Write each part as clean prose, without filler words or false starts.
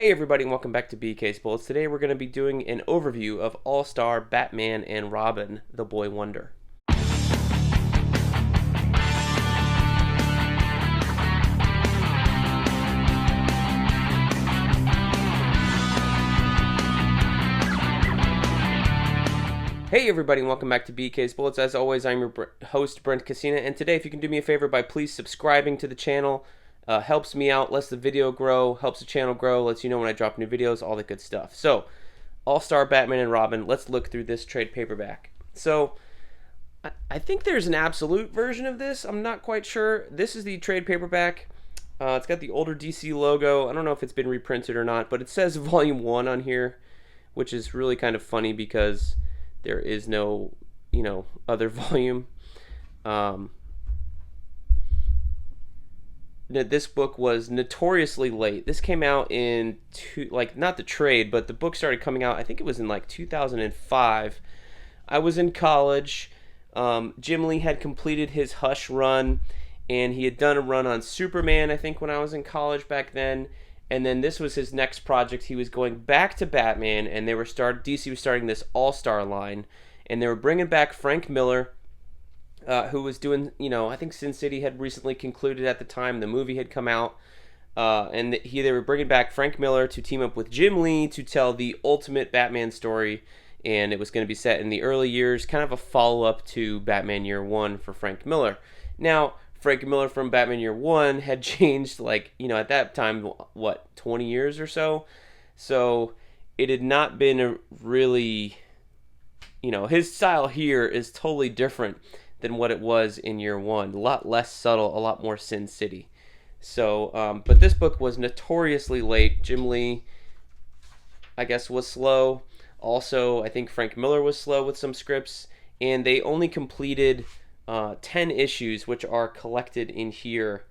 Hey everybody, and welcome back to BK's Bullets. Today we're going to be doing an overview of All-Star Batman and Robin, the Boy Wonder. Hey everybody, and welcome back to BK's Bullets. As always, I'm your host, Brent, and today if you can do me a favor by please subscribing to the channel. Helps me out, lets the video grow, helps the channel grow, lets you know when I drop new videos, all the good stuff. So, All-Star Batman and Robin, let's look through this trade paperback. So, I think there's an absolute version of this. I'm not quite sure. This is the trade paperback. It's got the older DC logo. I don't know if it's been reprinted or not, but it says Volume 1 on here, which is really kind of funny because there is no, other volume. This book was notoriously late. This came out in not the trade, but the book started coming out. I think it was in 2005. I was in college. Jim Lee had completed his Hush run, and he had done a run on Superman, I think, when I was in college back then. And then this was his next project. He was going back to Batman, and DC was starting this All-Star line, and they were bringing back Frank Miller, who was doing, I think Sin City had recently concluded at the time. The movie had come out. And they were bringing back Frank Miller to team up with Jim Lee to tell the ultimate Batman story. And it was going to be set in the early years, kind of a follow-up to Batman Year One for Frank Miller. Now, Frank Miller from Batman Year One had changed, at that time, 20 years or so? So it had not been a really, his style here is totally different than what it was in Year One. A lot less subtle, a lot more Sin City. So, but this book was notoriously late. Jim Lee, I guess, was slow. Also, I think Frank Miller was slow with some scripts. And they only completed 10 issues, which are collected in here.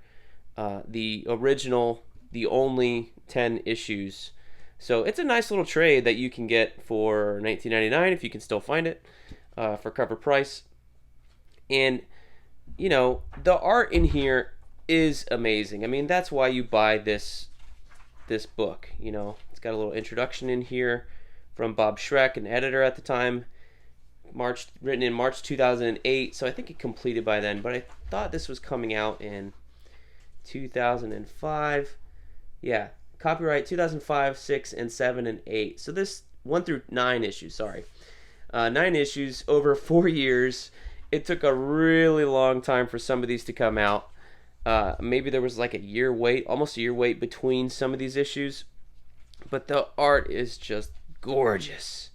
The original, the only 10 issues. So it's a nice little trade that you can get for $19.99 if you can still find it for cover price. And, the art in here is amazing. I mean, that's why you buy this book. It's got a little introduction in here from Bob Schreck, an editor at the time, written in March 2008. So I think it completed by then. But I thought this was coming out in 2005. Yeah, copyright 2005, 6, and 7, and 8. So this 1 through 9 issues, sorry. 9 issues over 4 years. It took a really long time for some of these to come out. Maybe there was a year wait, almost a year wait between some of these issues. But the art is just gorgeous.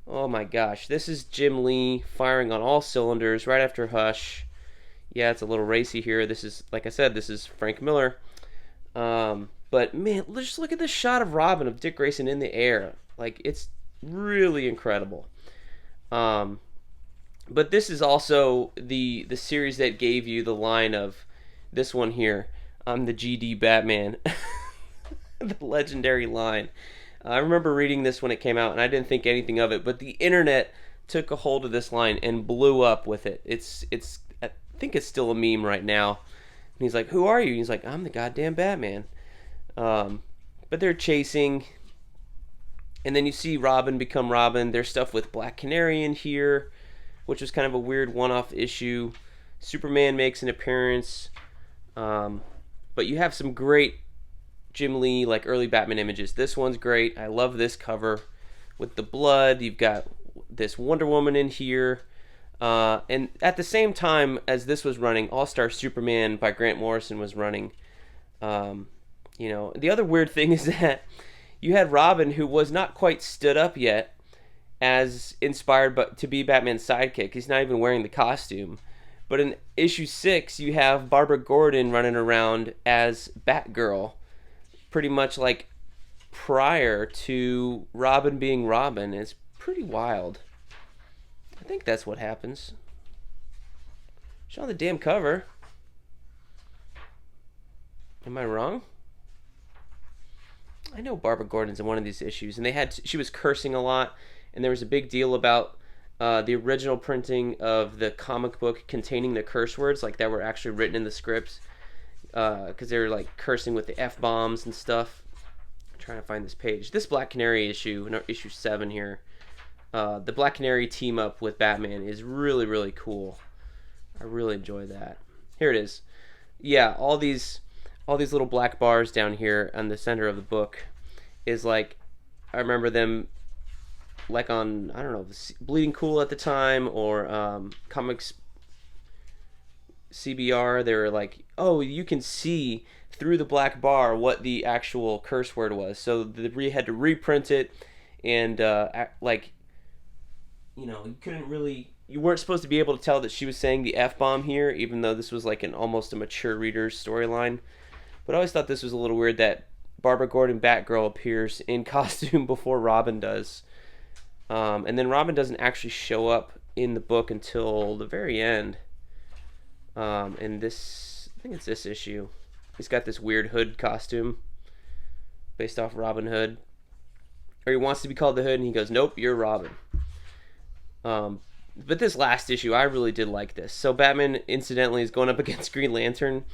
Oh my gosh. This is Jim Lee firing on all cylinders right after Hush. Yeah, it's a little racy here. This is, like I said, this is Frank Miller. But man, just look at this shot of Robin, of Dick Grayson in the air. It's really incredible. But this is also the series that gave you the line of this one here. I'm the GD Batman. The legendary line. I remember reading this when it came out, and I didn't think anything of it. But the internet took a hold of this line and blew up with it. I think it's still a meme right now. And he's like, "Who are you?" He's like, "I'm the goddamn Batman." But they're chasing, and then you see Robin become Robin. There's stuff with Black Canary in here, which was kind of a weird one-off issue. Superman makes an appearance. But you have some great Jim Lee, early Batman images. This one's great. I love this cover with the blood. You've got this Wonder Woman in here. And at the same time as this was running, All-Star Superman by Grant Morrison was running. The other weird thing is that you had Robin, who was not quite stood up yet, as inspired to be Batman's sidekick. He's not even wearing the costume. But in issue 6, you have Barbara Gordon running around as Batgirl, pretty much prior to Robin being Robin. It's pretty wild. I think that's what happens. Show on the damn cover. Am I wrong? I know Barbara Gordon's in one of these issues, and she was cursing a lot. And there was a big deal about the original printing of the comic book containing the curse words that were actually written in the scripts, because they were cursing with the F-bombs and stuff. trying to find this page. This Black Canary issue, no, issue 7 here. The Black Canary team up with Batman is really, really cool. I really enjoy that. Here it is. Yeah, all these little black bars down here on the center of the book is like, I remember them like on, I don't know, Bleeding Cool at the time, or Comics CBR. They were like, oh, you can see through the black bar what the actual curse word was. So we had to reprint it, and like, you know, you weren't supposed to be able to tell that she was saying the F-bomb here, even though this was like an almost a mature reader's storyline. But I always thought this was a little weird that Barbara Gordon Batgirl appears in costume before Robin does. And then Robin doesn't actually show up in the book until the very end. And this, I think it's this issue. He's got this weird hood costume based off Robin Hood. Or he wants to be called the Hood, and he goes, nope, you're Robin. But this last issue, I really did like this. So Batman, incidentally, is going up against Green Lantern,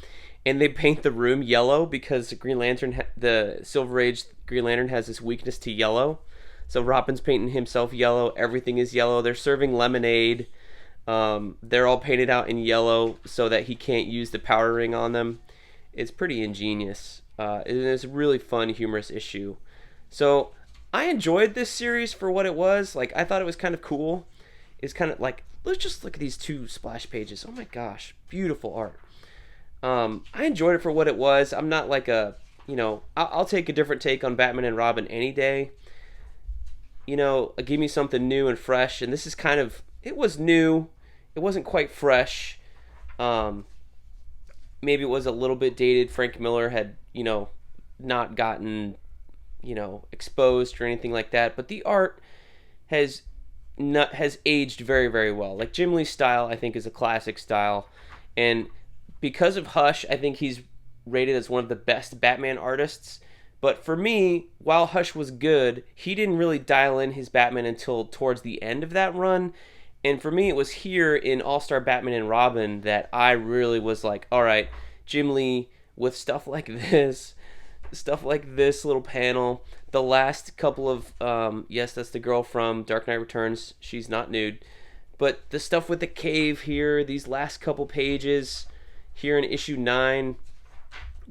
and they paint the room yellow because Green Lantern, the Silver Age Green Lantern, has this weakness to yellow. So Robin's painting himself yellow. Everything is yellow. They're serving lemonade. They're all painted out in yellow so that he can't use the powder ring on them. It's pretty ingenious. It is a really fun, humorous issue. So I enjoyed this series for what it was. Like, I thought it was kind of cool. It's kind of like, let's just look at these 2 splash pages. Oh my gosh, beautiful art. I enjoyed it for what it was. I'm not like a, you know, I'll take a different take on Batman and Robin any day. You know, give me something new and fresh. And this is kind of, it was new. It wasn't quite fresh. Maybe it was a little bit dated. Frank Miller had, you know, not gotten, you know, exposed or anything like that. But the art has aged very, very well. Like, Jim Lee's style, I think, is a classic style. And because of Hush, I think he's rated as one of the best Batman artists. But for me, while Hush was good, he didn't really dial in his Batman until towards the end of that run. And for me, it was here in All-Star Batman and Robin that I really was like, all right, Jim Lee, with stuff like this little panel, the last couple of, yes, that's the girl from Dark Knight Returns. She's not nude. But the stuff with the cave here, these last couple pages here in issue 9,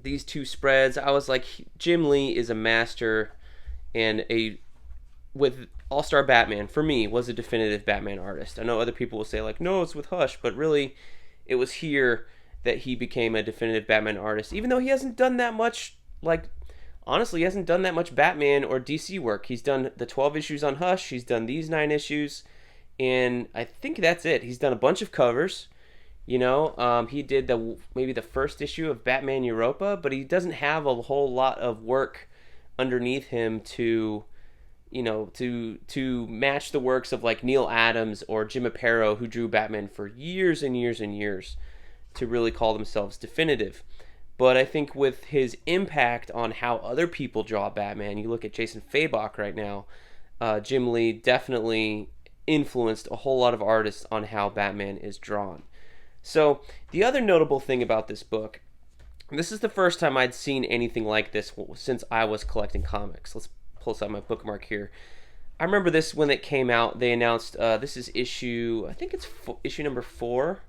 these 2 spreads, I was like, Jim Lee is a master, and with All-Star Batman, for me, was a definitive Batman artist. I know other people will say, like, no, it's with Hush, but really, it was here that he became a definitive Batman artist, even though he hasn't done that much, like, honestly, he hasn't done that much Batman or DC work. He's done the 12 issues on Hush, he's done these 9 issues, and I think that's it. He's done a bunch of covers. You know, he did maybe the first issue of Batman Europa, but he doesn't have a whole lot of work underneath him to, you know, to match the works of like Neil Adams or Jim Aparo, who drew Batman for years and years and years, to really call themselves definitive. But I think with his impact on how other people draw Batman, you look at Jason Fabok right now, Jim Lee definitely influenced a whole lot of artists on how Batman is drawn. So the other notable thing about this book, this is the first time I'd seen anything like this since I was collecting comics. Let's pull aside my bookmark here. I remember this when it came out. They announced this is issue, I think it's issue number 4.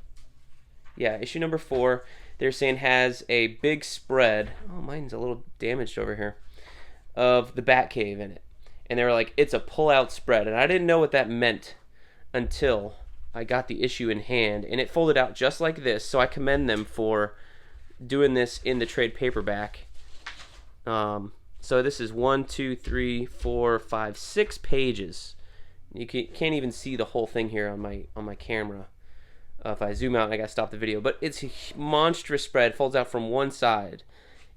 Yeah, issue number 4. They're saying has a big spread. Oh, mine's a little damaged over here. Of the Batcave in it. And they were like, it's a pull-out spread. And I didn't know what that meant until I got the issue in hand, and it folded out just like this, so I commend them for doing this in the trade paperback. So this is 1, 2, 3, 4, 5, 6 pages. You can't even see the whole thing here on my camera. If I zoom out, I gotta stop the video. But it's a monstrous spread, folds out from one side,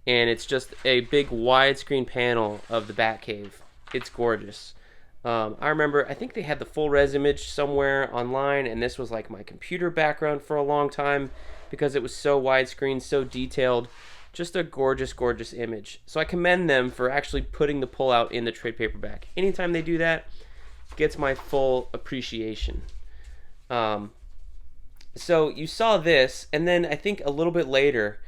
and it's just a big widescreen panel of the Batcave. It's gorgeous. I remember, I think they had the full res image somewhere online, and this was like my computer background for a long time because it was so widescreen, so detailed. Just a gorgeous, gorgeous image. So I commend them for actually putting the pullout in the trade paperback. Anytime they do that, gets my full appreciation. So you saw this, and then I think a little bit later,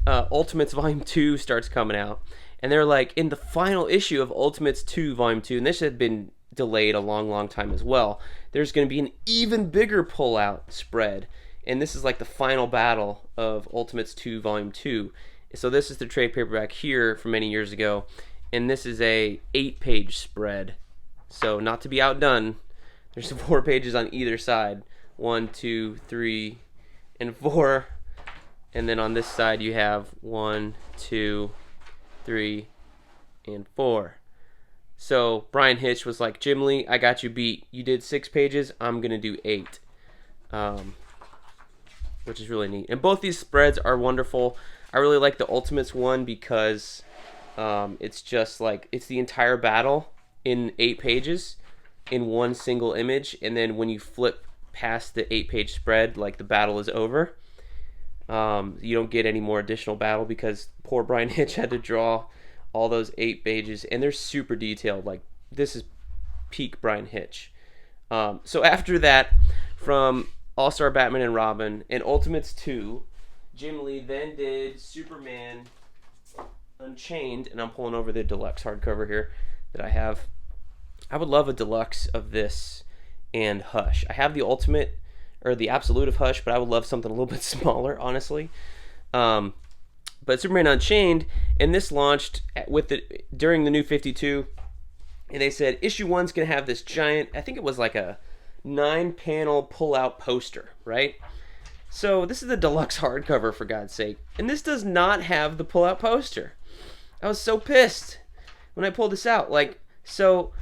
Ultimates Volume 2 starts coming out. And they're like, in the final issue of Ultimates 2, Volume 2, and this had been delayed a long, long time as well, there's going to be an even bigger pullout spread. And this is like the final battle of Ultimates 2, Volume 2. So this is the trade paperback here from many years ago. And this is a 8-page spread. So not to be outdone, there's 4 pages on either side. 1, 2, 3, and 4. And then on this side you have 1, 2, 3, and 4. So Brian Hitch was like, Jim Lee, I got you beat. You did 6 pages. I'm going to do 8. Which is really neat. And both these spreads are wonderful. I really like the Ultimates one because it's just like, it's the entire battle in 8 pages in one single image. And then when you flip past the 8-page spread, like the battle is over. You don't get any more additional battle because poor Brian Hitch had to draw all those 8 pages, and they're super detailed. Like, this is peak Brian Hitch. So after that, from All-Star Batman and Robin and Ultimates 2, Jim Lee then did Superman Unchained, and I'm pulling over the deluxe hardcover here that I have. I would love a deluxe of this and Hush. I have the Ultimate, or the Absolute of Hush, but I would love something a little bit smaller, honestly. But Superman Unchained, and this launched during the New 52, and they said issue 1's going to have this giant, I think it was like a 9-panel pull-out poster, right? So this is the deluxe hardcover, for God's sake, and this does not have the pull-out poster. I was so pissed when I pulled this out. Like, so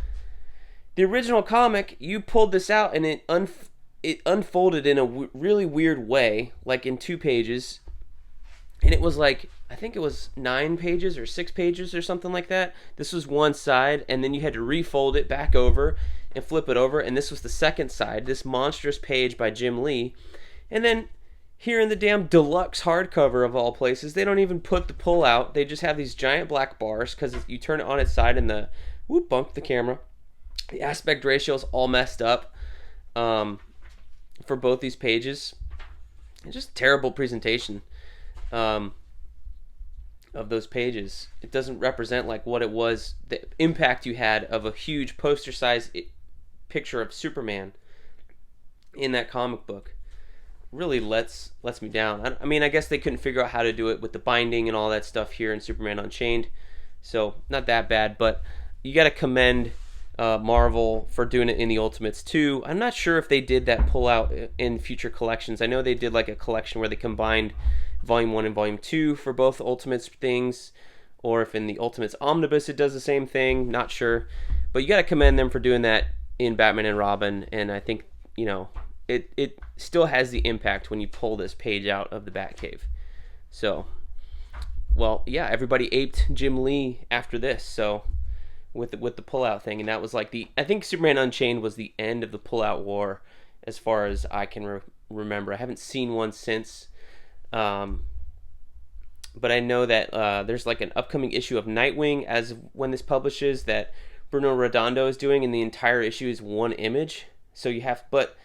the original comic, you pulled this out, and it unfolded in a really weird way, like in 2 pages. And it was like, I think it was 9 pages or 6 pages or something like that. This was one side, and then you had to refold it back over and flip it over. And this was the second side, this monstrous page by Jim Lee. And then here in the damn deluxe hardcover of all places, they don't even put the pull out. They just have these giant black bars because you turn it on its side and bump the camera. The aspect ratio is all messed up for both these pages. It's just terrible presentation of those pages. It doesn't represent like what it was, the impact you had of a huge poster size picture of Superman in that comic book. Really lets me down. I mean, I guess they couldn't figure out how to do it with the binding and all that stuff here in Superman Unchained, so not that bad. But you got to commend Marvel for doing it in the Ultimates too. I'm not sure if they did that pull out in future collections. I know they did like a collection where they combined Volume 1 and Volume 2 for both Ultimates things, or if in the Ultimates Omnibus it does the same thing, not sure. But you got to commend them for doing that in Batman and Robin, and I think, you know, it still has the impact when you pull this page out of the Batcave. So, well, yeah, everybody aped Jim Lee after this, so with the pullout thing, and that was like I think Superman Unchained was the end of the pullout war as far as I can remember. I haven't seen one since. But I know that there's like an upcoming issue of Nightwing as when this publishes that Bruno Redondo is doing, and the entire issue is one image. So but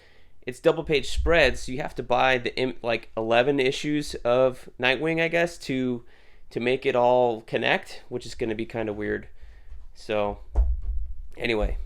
it's double page spreads, so you have to buy the like 11 issues of Nightwing, I guess, to make it all connect, which is going to be kind of weird. So anyway,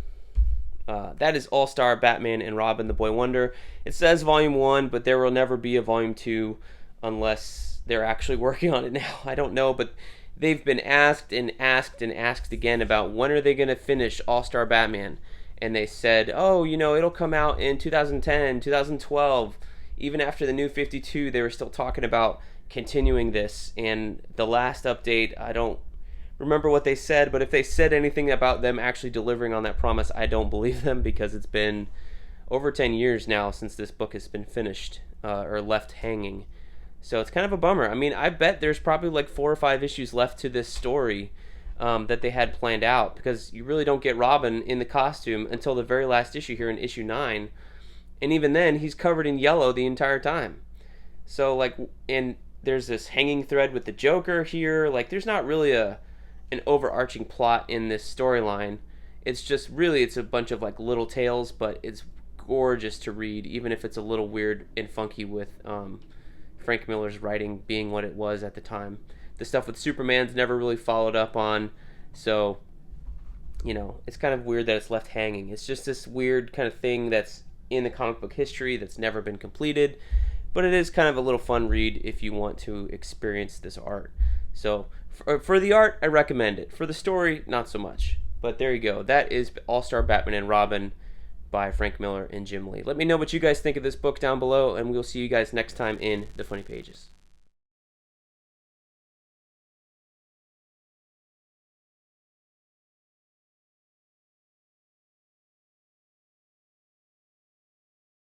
that is All-Star Batman and Robin the Boy Wonder. It says Volume 1, but there will never be a Volume 2 unless they're actually working on it now. I don't know, but they've been asked and asked and asked again about when are they going to finish All-Star Batman. And they said, oh, you know, it'll come out in 2010, 2012. Even after the New 52, they were still talking about continuing this. And the last update, I don't remember what they said, but if they said anything about them actually delivering on that promise, I don't believe them, because it's been over 10 years now since this book has been finished or left hanging. So it's kind of a bummer. I mean, I bet there's probably like 4 or 5 issues left to this story that they had planned out, because you really don't get Robin in the costume until the very last issue here in issue 9, and even then he's covered in yellow the entire time. So like, and there's this hanging thread with the Joker here. Like, there's not really an overarching plot in this storyline. It's just really, it's a bunch of like little tales, but it's gorgeous to read, even if it's a little weird and funky with Frank Miller's writing being what it was at the time. The stuff with Superman's never really followed up on. So, it's kind of weird that it's left hanging. It's just this weird kind of thing that's in the comic book history that's never been completed. But it is kind of a little fun read if you want to experience this art. So, for the art, I recommend it. For the story, not so much. But there you go. That is All-Star Batman and Robin by Frank Miller and Jim Lee. Let me know what you guys think of this book down below, and we'll see you guys next time in the Funny Pages.